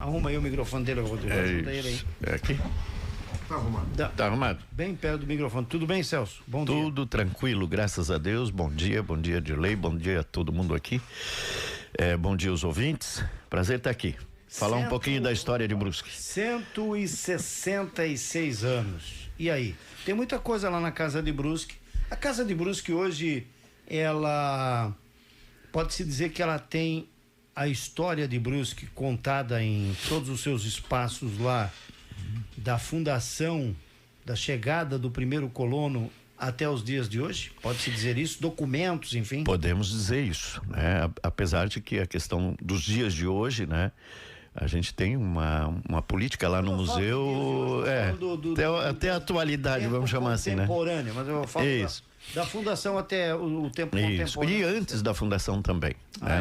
Arruma aí o microfone dele, Rodrigo. É aqui? Tá arrumado. Tá arrumado? Bem perto do microfone. Tudo bem, Celso? Bom dia. Tudo tranquilo, graças a Deus. Bom dia, Dirley. Bom dia a todo mundo aqui. Bom dia aos ouvintes. Prazer estar aqui. Falar um pouquinho da história de Brusque. 166 anos. E aí? Tem muita coisa lá na Casa de Brusque. A Casa de Brusque hoje, ela pode-se dizer que ela tem a história de Brusque contada em todos os seus espaços lá, da fundação, da chegada do primeiro colono até os dias de hoje? Pode-se dizer isso? Documentos, enfim? Podemos dizer isso, né? Apesar de que a questão dos dias de hoje, né? A gente tem uma política lá no museu, até a atualidade, vamos chamar assim, né? Contemporânea, mas eu falo da fundação até o tempo contemporâneo. E antes da fundação também.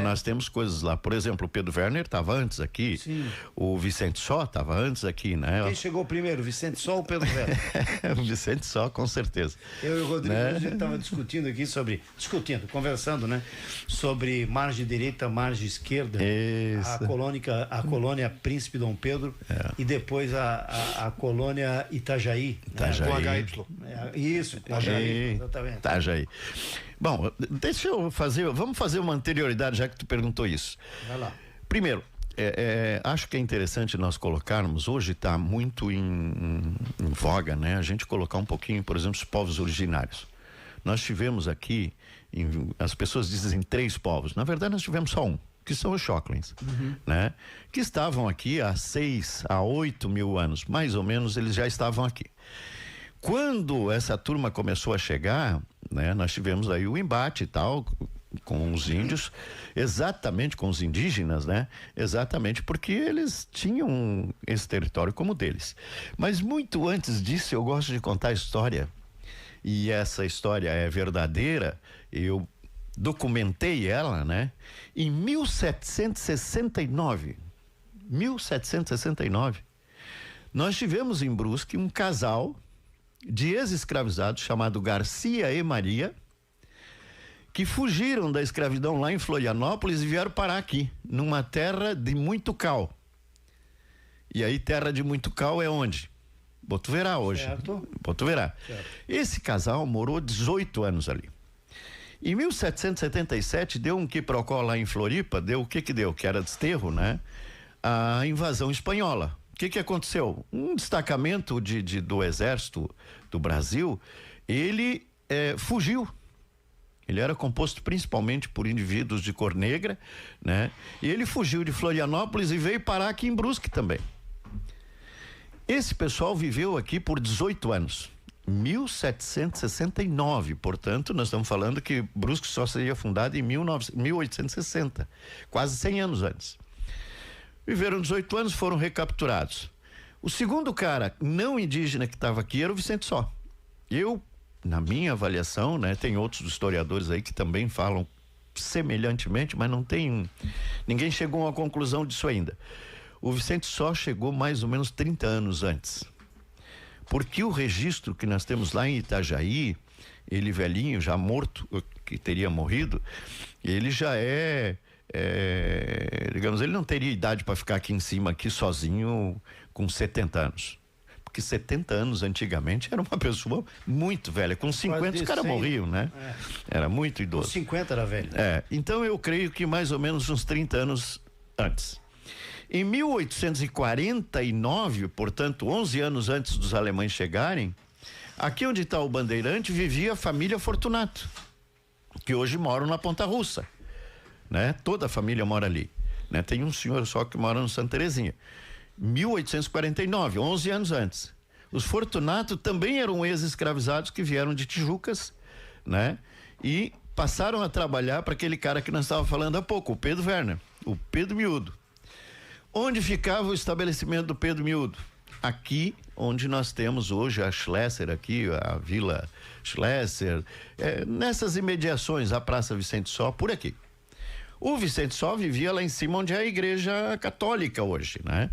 Nós temos coisas lá, por exemplo, o Pedro Werner estava antes aqui. Sim. O Vicente Só estava antes aqui, né? Quem chegou primeiro, Vicente Só ou Pedro Werner? O Vicente Só, com certeza. Eu e o Rodrigo, né? A gente estava discutindo aqui conversando, né? Sobre margem direita, margem esquerda. Isso. A colônia Príncipe Dom Pedro e depois a colônia Itajaí. Itajaí. Né? Isso, Itajaí, exatamente. Itajaí. Bom, deixa eu vamos fazer uma anterioridade, já que tu perguntou isso. Vai lá. Primeiro, acho que é interessante nós colocarmos, hoje está muito em voga, né? A gente colocar um pouquinho, por exemplo, os povos originários. Nós tivemos aqui, as pessoas dizem 3 povos, na verdade nós tivemos só um, que são os Xóclins, né? Que estavam aqui há 6 a 8 mil anos, mais ou menos eles já estavam aqui. Quando essa turma começou a chegar, né? Nós tivemos aí o embate e tal, com os índios, exatamente com os indígenas, né? Exatamente porque eles tinham esse território como deles. Mas muito antes disso, eu gosto de contar a história, e essa história é verdadeira, eu documentei ela, né? Em 1769, nós tivemos em Brusque um casal de ex-escravizados chamado Garcia e Maria, que fugiram da escravidão lá em Florianópolis e vieram parar aqui, numa terra de muito cal. E aí, terra de muito cal é onde? Botuverá hoje. Certo. Botuverá. Certo. Esse casal morou 18 anos ali. Em 1777 deu um quiprocó lá em Floripa, deu o que deu? Que era desterro, né? A invasão espanhola. O que aconteceu? Um destacamento do exército do Brasil, ele fugiu. Ele era composto principalmente por indivíduos de cor negra, né? E ele fugiu de Florianópolis e veio parar aqui em Brusque também. Esse pessoal viveu aqui por 18 anos. 1769, portanto, nós estamos falando que Brusque só seria fundada em 1860, quase 100 anos antes. Viveram 18 anos, foram recapturados. O segundo cara não indígena que estava aqui era o Vicente Só. Na minha avaliação, né, tem outros historiadores aí que também falam semelhantemente, mas ninguém chegou a uma conclusão disso ainda. O Vicente Só chegou mais ou menos 30 anos antes. Porque o registro que nós temos lá em Itajaí, ele velhinho, já morto, que teria morrido, ele já digamos, ele não teria idade para ficar aqui em cima, aqui sozinho, com 70 anos. Porque 70 anos antigamente era uma pessoa muito velha. Com 50 os caras morriam, né? Era muito idoso. Com 50 era velho. Então eu creio que mais ou menos uns 30 anos antes. Em 1849, portanto, 11 anos antes dos alemães chegarem, aqui onde está o Bandeirante vivia a família Fortunato, que hoje moram na Ponta Russa, né? Toda a família mora ali, né? Tem um senhor só que mora no Santa Terezinha. 1849, 11 anos antes. Os Fortunato também eram ex-escravizados que vieram de Tijucas, né? E passaram a trabalhar para aquele cara que nós estávamos falando há pouco, o Pedro Werner, o Pedro Miúdo. Onde ficava o estabelecimento do Pedro Miúdo? Aqui, onde nós temos hoje a Schlesser aqui, a Vila Schlesser, nessas imediações, a Praça Vicente Só, por aqui. O Vicente Só vivia lá em cima, onde é a igreja católica hoje, né?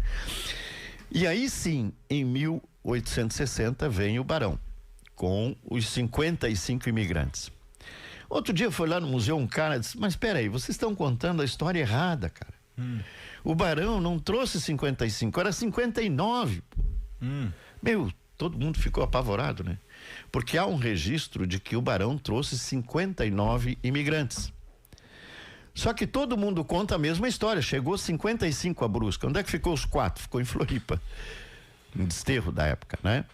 E aí sim, em 1860 vem o Barão, com os 55 imigrantes. Outro dia foi lá no museu um cara disse, mas espera aí, vocês estão contando a história errada, cara. O Barão não trouxe 55, era 59. Meu, todo mundo ficou apavorado, né? Porque há um registro de que o Barão trouxe 59 imigrantes. Só que todo mundo conta a mesma história. Chegou 55 a Brusque. Onde é que ficou os 4? Ficou em Floripa. No desterro da época, né?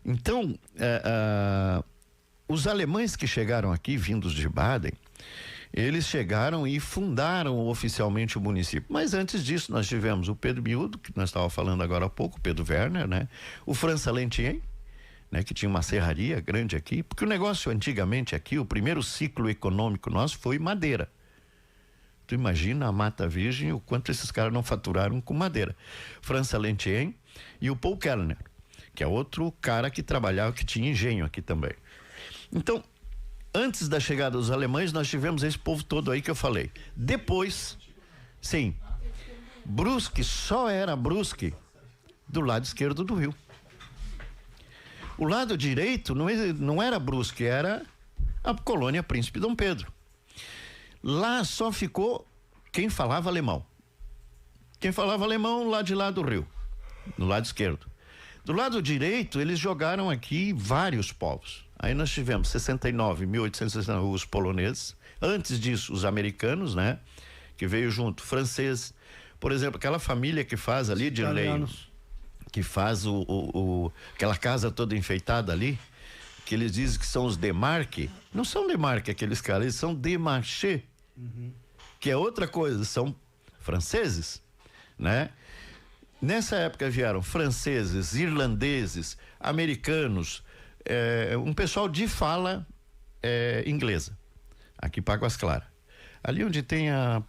Então, os alemães que chegaram aqui, vindos de Baden, eles chegaram e fundaram oficialmente o município. Mas antes disso, nós tivemos o Pedro Miúdo, que nós estávamos falando agora há pouco, o Pedro Werner, né? O França Lentien, né? Que tinha uma serraria grande aqui, porque o negócio antigamente aqui, o primeiro ciclo econômico nosso foi madeira. Tu imagina a Mata Virgem, o quanto esses caras não faturaram com madeira. França Lentien e o Paul Kellner, que é outro cara que trabalhava, que tinha engenho aqui também. Então, antes da chegada dos alemães, nós tivemos esse povo todo aí que eu falei. Depois, sim, Brusque só era Brusque do lado esquerdo do rio. O lado direito não era Brusque, era a colônia Príncipe Dom Pedro. Lá só ficou quem falava alemão. Quem falava alemão lá de lá do rio, no lado esquerdo. Do lado direito, eles jogaram aqui vários povos. Aí nós tivemos 69, 1869, os poloneses. Antes disso, os americanos, né? Que veio junto, franceses. Por exemplo, aquela família que faz ali de Leio, que faz aquela casa toda enfeitada ali, que eles dizem que são os Demarque. Não são Demarque aqueles caras, eles são Demarché, que é outra coisa, são franceses, né? Nessa época vieram franceses, irlandeses, americanos, um pessoal de fala inglesa, aqui para Águas Claras. Ali onde tem a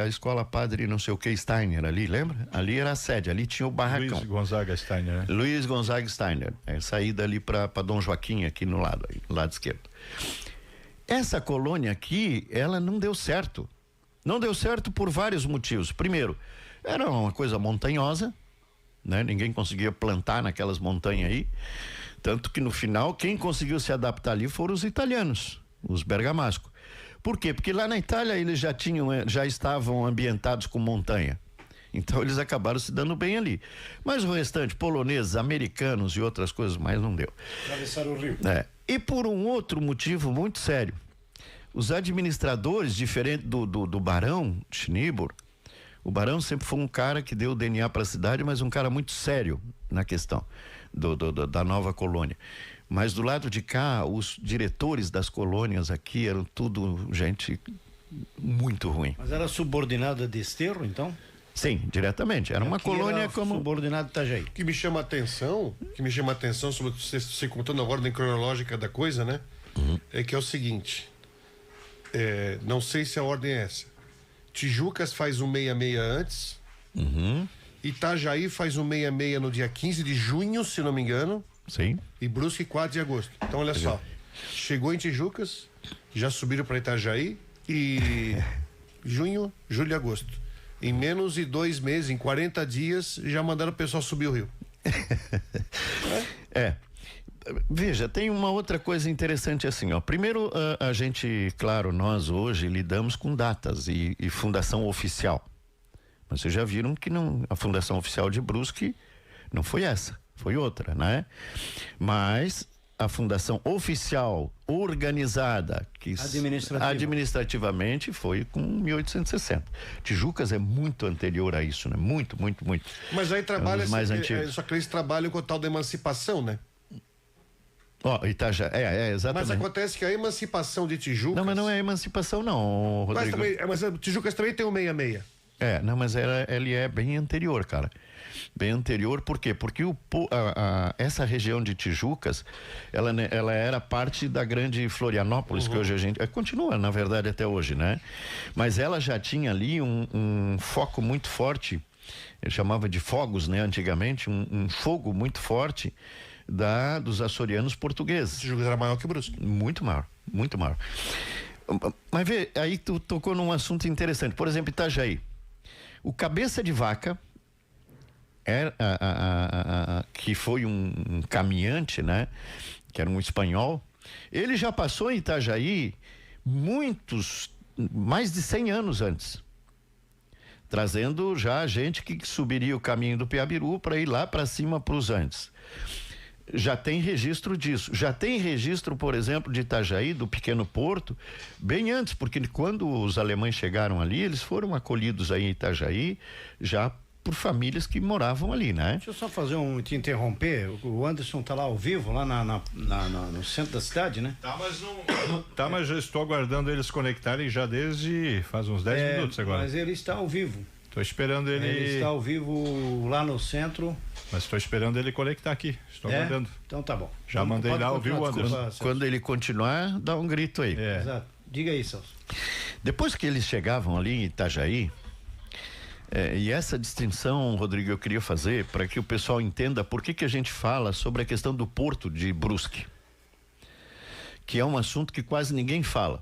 escola Padre não sei o que Steiner ali, lembra? Ali era a sede, ali tinha o barracão. Luiz Gonzaga Steiner, né? Luiz Gonzaga Steiner, saída ali para Dom Joaquim, aqui no lado esquerdo. Essa colônia aqui, ela não deu certo. Não deu certo por vários motivos. Primeiro, era uma coisa montanhosa, né? Ninguém conseguia plantar naquelas montanhas aí. Tanto que no final, quem conseguiu se adaptar ali foram os italianos, os bergamascos. Por quê? Porque lá na Itália eles já estavam ambientados com montanha. Então eles acabaram se dando bem ali. Mas o restante, poloneses, americanos e outras coisas mais, não deu. Atravessaram o rio. E por um outro motivo muito sério. Os administradores, diferente do Barão Schneeberg, o Barão sempre foi um cara que deu o DNA para a cidade, mas um cara muito sério na questão da nova colônia. Mas do lado de cá, os diretores das colônias aqui eram tudo gente muito ruim. Mas era subordinado a Desterro, então? Sim, diretamente. Era uma colônia era como subordinado de Itajaí. O que me chama a atenção, sobre você contando a ordem cronológica da coisa, né? É que é o seguinte, não sei se a ordem é essa. Tijucas faz um 66 antes. Itajaí faz um 66 no dia 15 de junho, se não me engano. Sim. E Brusque 4 de agosto. Então olha só, chegou em Tijucas, já subiram para Itajaí e junho, julho e agosto. Em menos de 2 meses, em 40 dias, já mandaram o pessoal subir o rio. Veja, tem uma outra coisa interessante assim, ó. Primeiro, a gente, claro, nós hoje lidamos com datas e fundação oficial. Mas vocês já viram que a fundação oficial de Brusque não foi essa, foi outra, né? Mas a fundação oficial, organizada, que administrativamente foi com 1860. Tijucas é muito anterior a isso, né? Muito, muito, muito. Mas aí trabalha, mais antigos. só que eles trabalham com o tal da emancipação, né? Itajaí, exatamente. Mas acontece que a emancipação de Tijucas... Não, mas não é emancipação não, Rodrigo. Mas Tijucas também tem um 66. Não, mas ele é bem anterior, cara. Bem anterior, por quê? Porque essa região de Tijucas, ela era parte da grande Florianópolis, que hoje a gente... continua, na verdade, até hoje, né? Mas ela já tinha ali um foco muito forte, ele chamava de fogos, né? Antigamente, um fogo muito forte dos açorianos portugueses. Tijucas era maior que Brusque. Muito maior, muito maior. Mas vê, aí tu tocou num assunto interessante. Por exemplo, Itajaí. O Cabeça de Vaca, que foi um caminhante, né? Que era um espanhol. Ele já passou em Itajaí mais de 100 anos antes. trazendo já gente que subiria o caminho do Piabiru para ir lá para cima para os Andes. Já tem registro disso. Já tem registro, por exemplo, de Itajaí, do pequeno porto, bem antes, porque quando os alemães chegaram ali, eles foram acolhidos aí em Itajaí, já por famílias que moravam ali, né? Deixa eu só te interromper. O Anderson tá lá ao vivo, lá no centro da cidade, né? Mas já estou aguardando eles conectarem já desde faz uns 10 minutos agora. Mas ele está ao vivo. Estou esperando ele. Ele está ao vivo lá no centro. Mas estou esperando ele conectar aqui. Estou aguardando. Então tá bom. Já mandei lá, ouviu, Anderson? Quando ele continuar, dá um grito aí. Exato. Diga aí, Celso. Depois que eles chegavam ali em Itajaí, e essa distinção, Rodrigo, eu queria fazer para que o pessoal entenda por que a gente fala sobre a questão do porto de Brusque, que é um assunto que quase ninguém fala.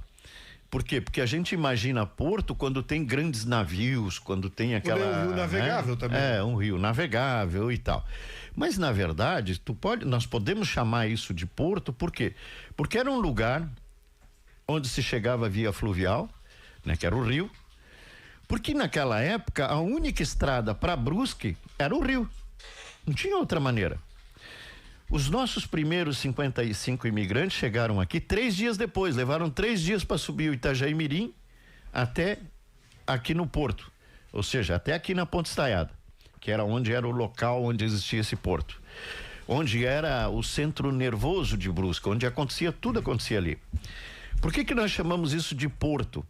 Por quê? Porque a gente imagina porto quando tem grandes navios, quando tem aquela... É um rio navegável, né? Também. É, um rio navegável e tal. Mas, na verdade, nós podemos chamar isso de porto, por quê? Porque era um lugar onde se chegava via fluvial, né, que era o rio, porque naquela época a única estrada para Brusque era o rio. Não tinha outra maneira. Os nossos primeiros 55 imigrantes chegaram aqui 3 dias depois, levaram 3 dias para subir o Itajaí-Mirim até aqui no porto, ou seja, até aqui na Ponte Estaiada, que era onde era o local onde existia esse porto, onde era o centro nervoso de Brusque, onde tudo acontecia ali. Por que nós chamamos isso de porto?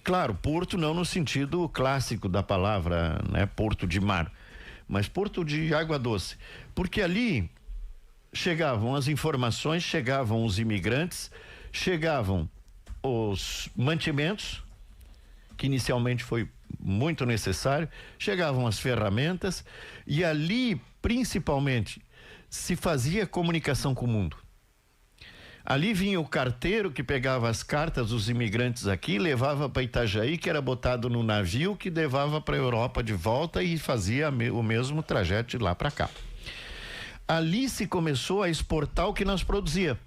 Claro, porto não no sentido clássico da palavra, né, porto de mar, mas porto de água doce, porque ali chegavam as informações, chegavam os imigrantes, chegavam os mantimentos, que inicialmente foi muito necessário, chegavam as ferramentas e ali principalmente se fazia comunicação com o mundo. Ali vinha o carteiro que pegava as cartas dos imigrantes aqui, levava para Itajaí, que era botado no navio que levava para a Europa de volta e fazia o mesmo trajeto de lá para cá. Ali se começou a exportar o que nós produzia.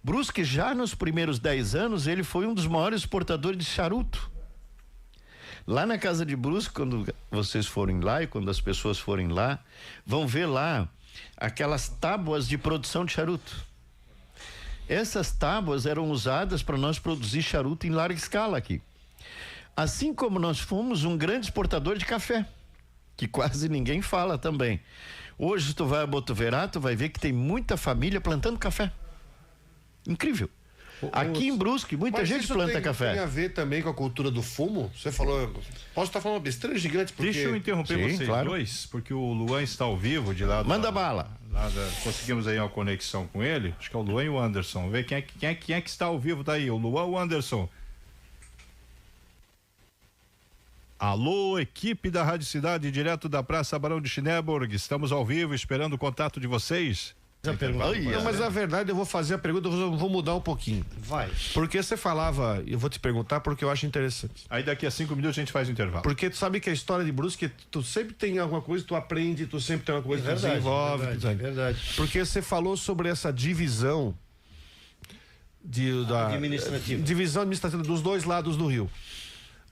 Brusque, já nos primeiros 10 anos, ele foi um dos maiores exportadores de charuto. Lá na casa de Brusque, quando vocês forem lá e quando as pessoas forem lá, vão ver lá aquelas tábuas de produção de charuto. Essas tábuas eram usadas para nós produzir charuto em larga escala aqui. Assim como nós fomos um grande exportador de café, que quase ninguém fala também. Hoje, se tu vai a Botuverá, tu vai ver que tem muita família plantando café. Incrível. Aqui em Brusque, muita gente planta café. Tem a ver também com a cultura do fumo? Você falou, posso estar falando uma besteira gigante, porque... Deixa eu interromper vocês dois, porque o Luan está ao vivo de lá. Manda bala. Conseguimos aí uma conexão com ele, acho que é o Luan e o Anderson. Vê quem é que está ao vivo daí, o Luan ou o Anderson? Alô, equipe da Rádio Cidade, direto da Praça Barão de Schneeberg, estamos ao vivo esperando o contato de vocês. Não, mas na verdade eu vou fazer a pergunta, eu vou mudar um pouquinho. Vai. Porque você falava, eu vou te perguntar porque eu acho interessante. Aí daqui a 5 minutos a gente faz o intervalo. Porque tu sabe que a história de Brusque, tu sempre tem alguma coisa, tu aprende, tu sempre tem alguma coisa que tu desenvolve. Verdade. Porque você falou sobre essa divisão divisão administrativa dos dois lados do rio.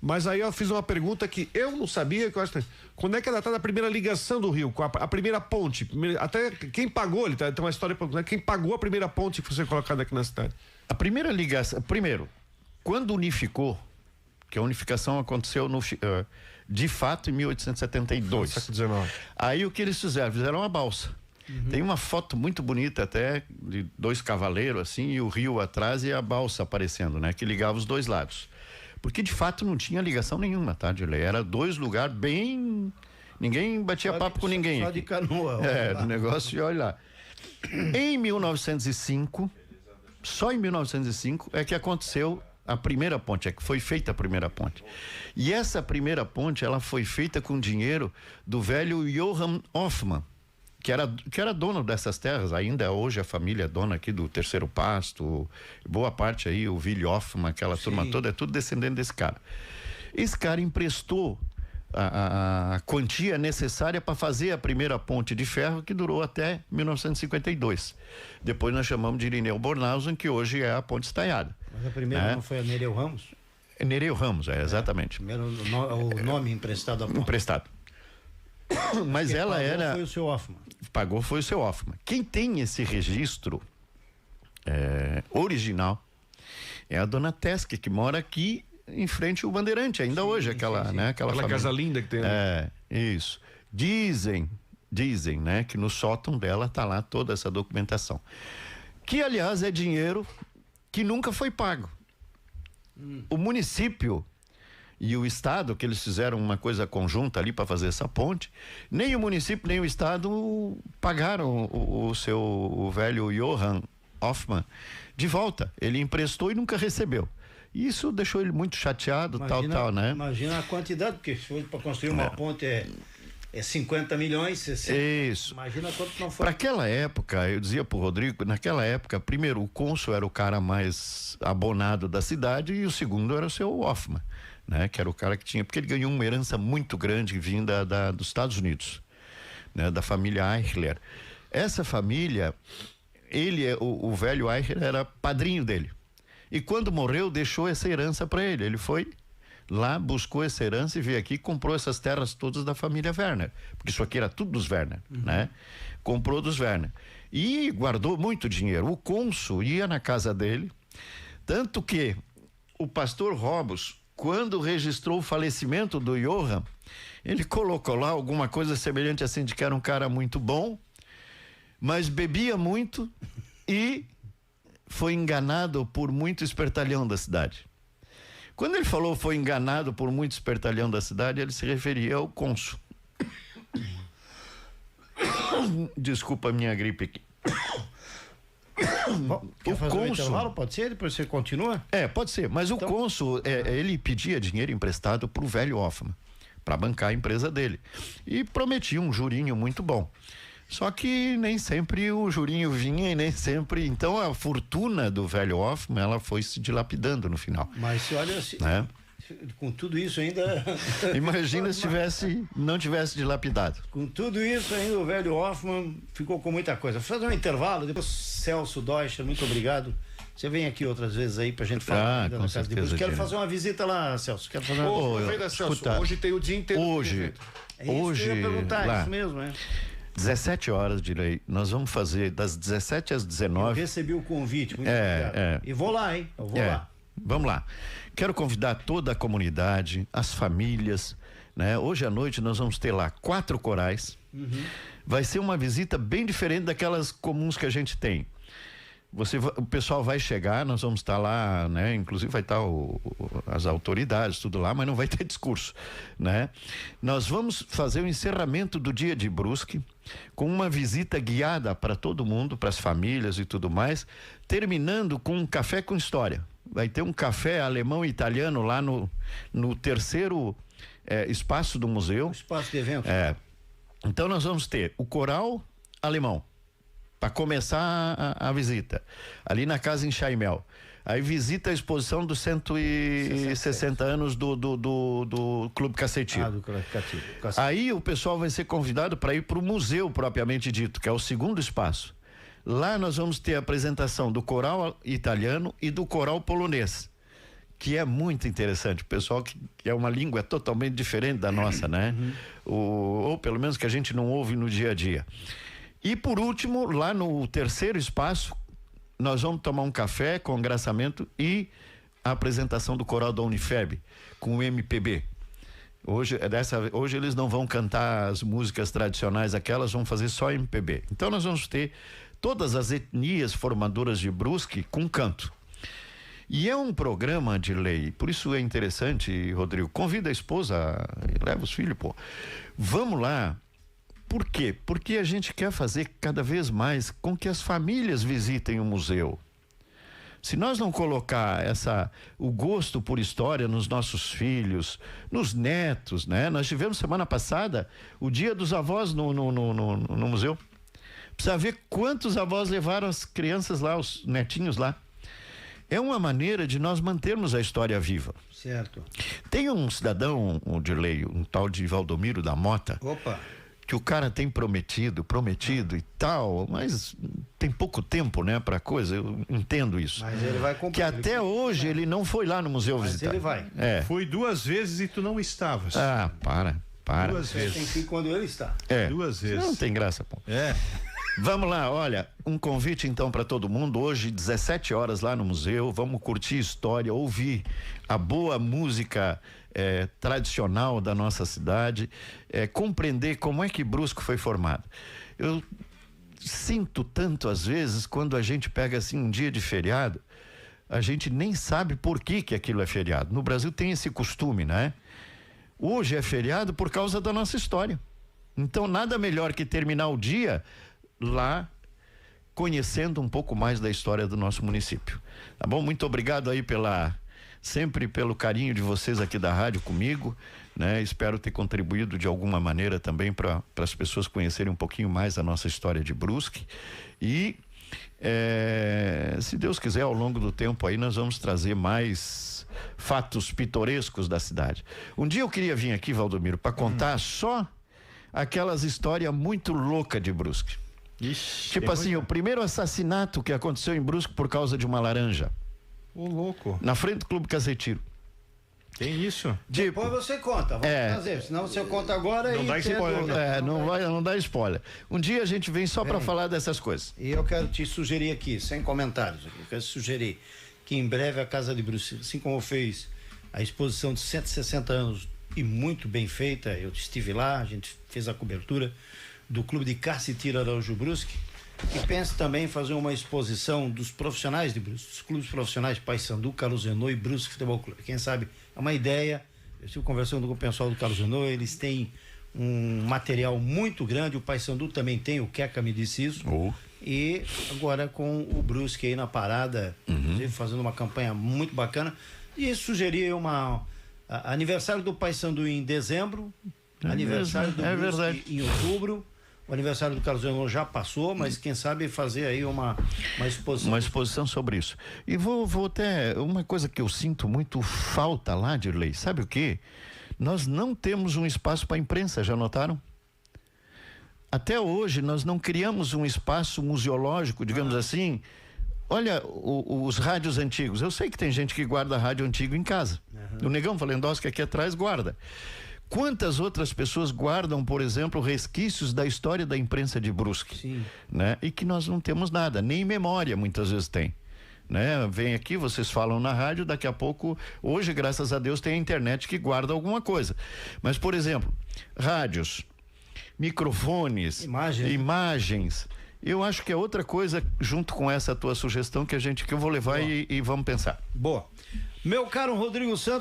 Mas aí eu fiz uma pergunta que eu não sabia, que eu acho que... Quando é que é datada a primeira ligação do rio, com a primeira ponte? Até quem pagou, tem uma história, quem pagou a primeira ponte que foi colocada aqui na cidade? A primeira ligação, primeiro, quando unificou, que a unificação aconteceu de fato em 1872. Século XIX. Aí o que eles fizeram? Fizeram uma balsa. Tem uma foto muito bonita até de 2 cavaleiros assim, e o rio atrás e a balsa aparecendo, né? Que ligava os 2 lados. Porque de fato não tinha ligação nenhuma, tá, Dilei? Era 2 lugares bem... Ninguém batia papo com ninguém. Só de canoa. Do negócio, e olha lá. Em 1905, só em 1905 é que aconteceu a primeira ponte, é que foi feita a primeira ponte. E essa primeira ponte, ela foi feita com dinheiro do velho Johann Hoffmann, que era dono dessas terras, ainda hoje a família é dona aqui do Terceiro Pasto, boa parte aí, o Willy Hoffmann, aquela turma toda, é tudo descendente desse cara. Esse cara emprestou a quantia necessária para fazer a primeira ponte de ferro, que durou até 1952. Depois nós chamamos de Irineu Bornhausen, que hoje é a Ponte Estaiada. Mas a primeira não foi a Nereu Ramos? Nereu Ramos, exatamente. Primeiro o nome emprestado a ponte. Emprestado. Mas Quem ela pagou era... foi o seu Hoffmann. Pagou foi o seu Hoffmann. Quem tem esse registro original é a dona Tesca, que mora aqui em frente ao Bandeirante, ainda hoje, aquela Aquela casa linda que tem. Isso. Dizem, né, que no sótão dela tá lá toda essa documentação. Que, aliás, é dinheiro que nunca foi pago. O município e o estado, que eles fizeram uma coisa conjunta ali para fazer essa ponte, nem o município nem o estado pagaram o velho Johann Hoffmann de volta. Ele emprestou e nunca recebeu. Isso deixou ele muito chateado, tal, né? Imagina a quantidade, porque se for para construir uma ponte é 50 milhões, 60. Isso. Imagina quanto não foi. Para aquela época, eu dizia pro Rodrigo, naquela época, primeiro, o cônsul era o cara mais abonado da cidade e o segundo era o seu Hoffmann, né? Que era o cara que tinha, porque ele ganhou uma herança muito grande vinda dos Estados Unidos, né? Da família Eichler. Essa família, o velho Eichler era padrinho dele. E quando morreu, deixou essa herança para ele. Ele foi lá, buscou essa herança e veio aqui e comprou essas terras todas da família Werner. Porque isso aqui era tudo dos Werner, né? Comprou dos Werner. E guardou muito dinheiro. O cônsul ia na casa dele, tanto que o pastor Robos, quando registrou o falecimento do Johann, ele colocou lá alguma coisa semelhante assim, de que era um cara muito bom, mas bebia muito e foi enganado por muito espertalhão da cidade. Quando ele falou foi enganado por muito espertalhão da cidade, ele se referia ao cônsul. Desculpa a minha gripe aqui. Quer fazer um intervalo? Pode ser? Depois você continua? Pode ser. Mas o cônsul, ele pedia dinheiro emprestado pro velho Hoffmann, para bancar a empresa dele. E prometia um jurinho muito bom. Só que nem sempre o jurinho vinha e nem sempre... Então a fortuna do velho Hoffmann, ela foi se dilapidando no final. Mas se olha assim, né? Com tudo isso ainda... Imagina se não tivesse dilapidado. Com tudo isso ainda o velho Hoffmann ficou com muita coisa. Vou fazer um intervalo, depois Celso Deutscher, muito obrigado. Você vem aqui outras vezes aí pra gente falar da casa de Brusque. Quero fazer uma visita lá, Celso. Quero fazer uma... Celso, hoje tem o dia inteiro. Hoje eu ia perguntar, lá, isso mesmo, né? 17 horas, direi. Nós vamos fazer das 17 às 19. Eu recebi o convite, muito obrigado. E vou lá, hein? Eu vou lá. Vamos lá. Quero convidar toda a comunidade, as famílias, né? Hoje à noite nós vamos ter lá 4 corais. Vai ser uma visita bem diferente daquelas comuns que a gente tem. O pessoal vai chegar, nós vamos estar lá, né? Inclusive vai estar as autoridades, tudo lá, mas não vai ter discurso, né? Nós vamos fazer o encerramento do dia de Brusque com uma visita guiada para todo mundo, para as famílias e tudo mais, terminando com um café com história. Vai ter um café alemão e italiano lá no terceiro espaço do museu. O espaço de evento. Então nós vamos ter o coral alemão, para começar a visita, ali na casa em Chaimel. Aí visita a exposição dos 160 anos do Clube Cacetinho. Do Clube Cacetinho. Aí o pessoal vai ser convidado para ir para o museu propriamente dito, que é o segundo espaço. Lá nós vamos ter a apresentação do coral italiano e do coral polonês, que é muito interessante. O pessoal que é uma língua totalmente diferente da nossa, né? Ou pelo menos que a gente não ouve no dia a dia. E por último, lá no terceiro espaço, nós vamos tomar um café com engraçamento e a apresentação do coral da Unifeb com o MPB. Hoje eles não vão cantar as músicas tradicionais, aquelas vão fazer só MPB. Então nós vamos ter todas as etnias formadoras de Brusque com canto. E é um programa de lei, por isso é interessante, Rodrigo, convida a esposa, leva os filhos, vamos lá. Por quê? Porque a gente quer fazer cada vez mais com que as famílias visitem o museu. Se nós não colocar o gosto por história nos nossos filhos, nos netos, né? Nós tivemos semana passada o dia dos avós no museu. Precisa ver quantos avós levaram as crianças lá, os netinhos lá. É uma maneira de nós mantermos a história viva. Certo. Tem um cidadão, um tal de Valdomiro da Mota. Opa! Que o cara tem prometido e tal, mas tem pouco tempo, né, para coisa, eu entendo isso. Mas ele vai cumprir. Que até hoje ele não foi lá no museu visitar. Ele vai. Fui 2 vezes e tu não estavas. Ah, para. 2 vezes. Tem que ir quando ele está. 2 vezes. Não tem graça, pô. Vamos lá, olha, um convite então para todo mundo, hoje 17 horas lá no museu, vamos curtir história, ouvir a boa música tradicional da nossa cidade, compreender como é que Brusque foi formado. Eu sinto tanto às vezes quando a gente pega assim um dia de feriado, a gente nem sabe por que aquilo é feriado. No Brasil tem esse costume, né? Hoje é feriado por causa da nossa história. Então nada melhor que terminar o dia lá conhecendo um pouco mais da história do nosso município. Tá bom? Muito obrigado aí sempre pelo carinho de vocês aqui da rádio comigo, né? Espero ter contribuído de alguma maneira também para as pessoas conhecerem um pouquinho mais a nossa história de Brusque e se Deus quiser, ao longo do tempo aí nós vamos trazer mais fatos pitorescos da cidade. Um dia eu queria vir aqui, Valdomiro, para contar só aquelas histórias muito loucas de Brusque. Ixi, tipo assim, o primeiro assassinato que aconteceu em Brusque por causa de uma laranja. Ô, louco. Na frente do Clube Casetiro. Tem isso? Depois você conta, vamos fazer, senão você conta agora não e... dá spoiler. Não dá spoiler. Um dia a gente vem só para falar dessas coisas. E eu quero te sugerir aqui, sem comentários, eu quero sugerir que em breve a Casa de Brusque, assim como fez a exposição de 160 anos e muito bem feita, eu estive lá, a gente fez a cobertura do Clube de Caça e Tiro Araújo Brusque, e pense também em fazer uma exposição dos profissionais de Brusque, dos clubes profissionais Paysandu, Carlos Renault e Brusque Futebol Clube. Quem sabe é uma ideia. Eu estive conversando com o pessoal do Carlos Renault, eles têm um material muito grande, o Paysandu também tem, o Queca me disse isso. E agora com o Brusque aí na parada, inclusive fazendo uma campanha muito bacana, e sugerir aniversário do Paysandu em dezembro, aniversário do Brusque em outubro. O aniversário do Carlos Renault já passou, mas quem sabe fazer aí uma exposição. Uma exposição sobre isso. E vou até, uma coisa que eu sinto muito falta lá, Dirley, sabe o quê? Nós não temos um espaço para a imprensa, já notaram? Até hoje nós não criamos um espaço museológico, digamos assim. Olha os rádios antigos, eu sei que tem gente que guarda rádio antigo em casa. O Negão Valendowski aqui atrás guarda. Quantas outras pessoas guardam, por exemplo, resquícios da história da imprensa de Brusque? Sim. Né? E que nós não temos nada, nem memória muitas vezes tem. Né? Vem aqui, vocês falam na rádio, daqui a pouco, hoje, graças a Deus, tem a internet que guarda alguma coisa. Mas, por exemplo, rádios, microfones, imagens. Eu acho que é outra coisa, junto com essa tua sugestão, que eu vou levar e vamos pensar. Boa. Meu caro Rodrigo Santos,